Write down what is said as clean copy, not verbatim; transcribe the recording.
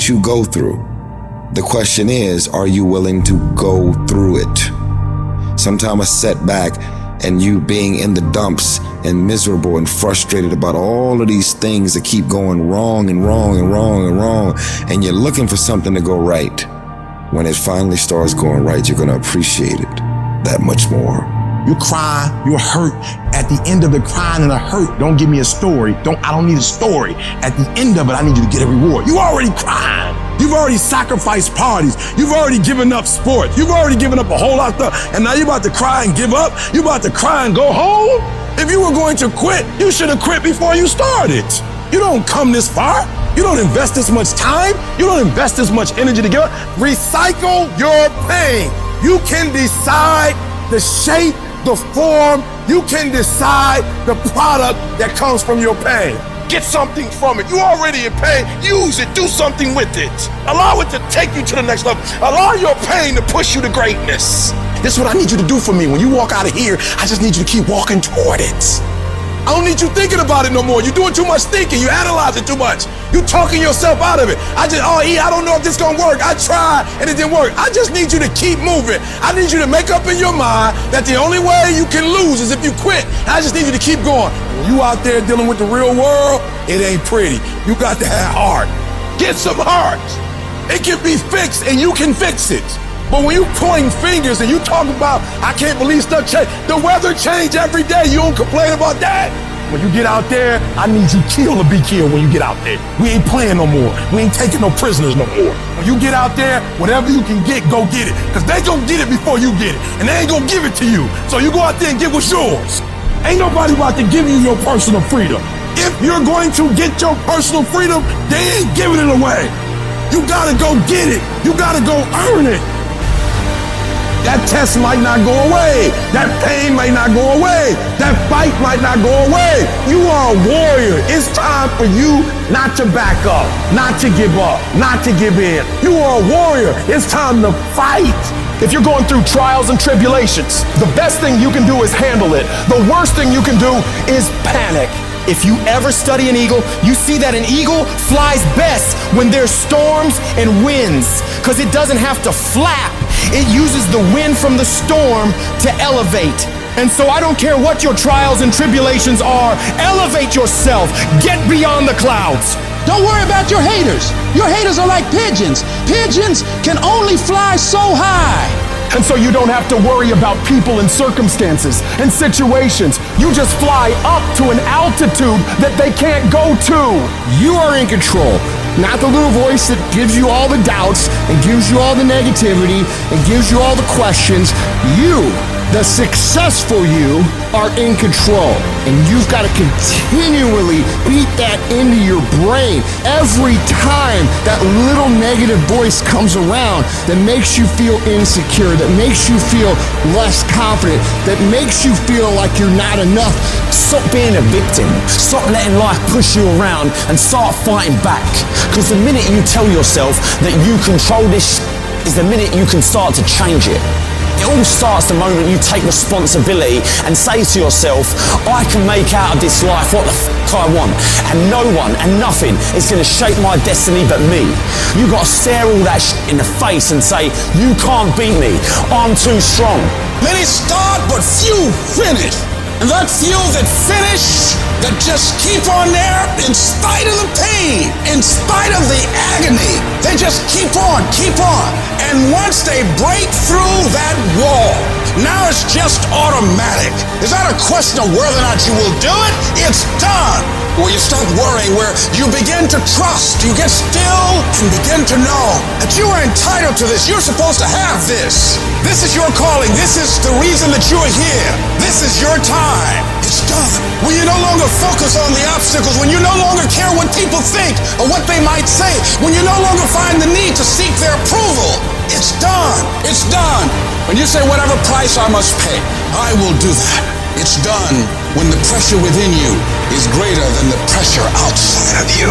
what you go through. The question is, are you willing to go through it? Sometimes a setback and you being in the dumps and miserable and frustrated about all of these things that keep going wrong and wrong and wrong and wrong, and you're looking for something to go right. When it finally starts going right, you're going to appreciate it that much more. You cry, you're hurt. At the end of the crying and the hurt, don't give me a story. I don't need a story. At the end of it, I need you to get a reward. You already crying. You've already sacrificed parties. You've already given up sports. You've already given up a whole lot of stuff. And now you're about to cry and give up. You're about to cry and go home. If you were going to quit, you should have quit before you started. You don't come this far. You don't invest this much time. You don't invest this much energy to give up. Recycle your pain. You can decide the shape, the form. You can decide the product that comes from your pain. Get something from it. You already in pain. Use it. Do something with it. Allow it to take you to the next level. Allow your pain to push you to greatness. This is what I need you to do for me. When you walk out of here, I just need you to keep walking toward it. I don't need you thinking about it no more. You're doing too much thinking. You analyze it too much. You talking yourself out of it. I don't know if this gonna work. I tried and it didn't work. I just need you to keep moving. I need you to make up in your mind that the only way you can lose is if you quit. I just need you to keep going. When you out there dealing with the real world, it ain't pretty. You got to have heart. Get some heart. It can be fixed and you can fix it. But when you pointing fingers and you talking about, I can't believe stuff change. The weather change every day. You don't complain about that. When you get out there, I need you kill or be killed when you get out there. We ain't playing no more. We ain't taking no prisoners no more. When you get out there, whatever you can get, go get it. Because they gonna get it before you get it. And they ain't gonna give it to you. So you go out there and get what's yours. Ain't nobody about to give you your personal freedom. If you're going to get your personal freedom, they ain't giving it away. You gotta go get it. You gotta go earn it. That test might not go away. That pain might not go away. That fight might not go away. You are a warrior. It's time for you not to back up, not to give up, not to give in. You are a warrior. It's time to fight. If you're going through trials and tribulations, the best thing you can do is handle it. The worst thing you can do is panic. If you ever study an eagle, you see that an eagle flies best when there's storms and winds, because it doesn't have to flap. It uses the wind from the storm to elevate. And so I don't care what your trials and tribulations are, elevate yourself, get beyond the clouds. Don't worry about your haters. Your haters are like pigeons. Pigeons can only fly so high. And so you don't have to worry about people and circumstances and situations. You just fly up to an altitude that they can't go to. You are in control. Not the little voice that gives you all the doubts and gives you all the negativity and gives you all the questions. You, the successful you, are in control. And you've got to continually beat that into your brain every time that little negative voice comes around that makes you feel insecure, that makes you feel less confident, that makes you feel like you're not enough. Stop being a victim. Stop letting life push you around and start fighting back. Because the minute you tell yourself that you control this is the minute you can start to change it. It all starts the moment you take responsibility and say to yourself, I can make out of this life what the I want, and no one and nothing is going to shape my destiny but me. You got to stare all that in the face and say, you can't beat me, I'm too strong. Many start but few finish. And that few that finish, that just keep on there in spite of the pain, in spite of the agony, they just keep on. And once they break through that wall, now it's just automatic. It's not a question of whether or not you will do it, it's done. Where you stop worrying, where you begin to trust, you get still and begin to know that you are entitled to this. You're supposed to have this. This is your calling. This is the reason that you're here. This is your time. It's done. When you no longer focus on the obstacles, when you no longer care what people think or what they might say, when you no longer find the need to seek their approval, it's done. It's done. When you say whatever price I must pay, I will do that. It's done when the pressure within you is greater than the pressure outside of you.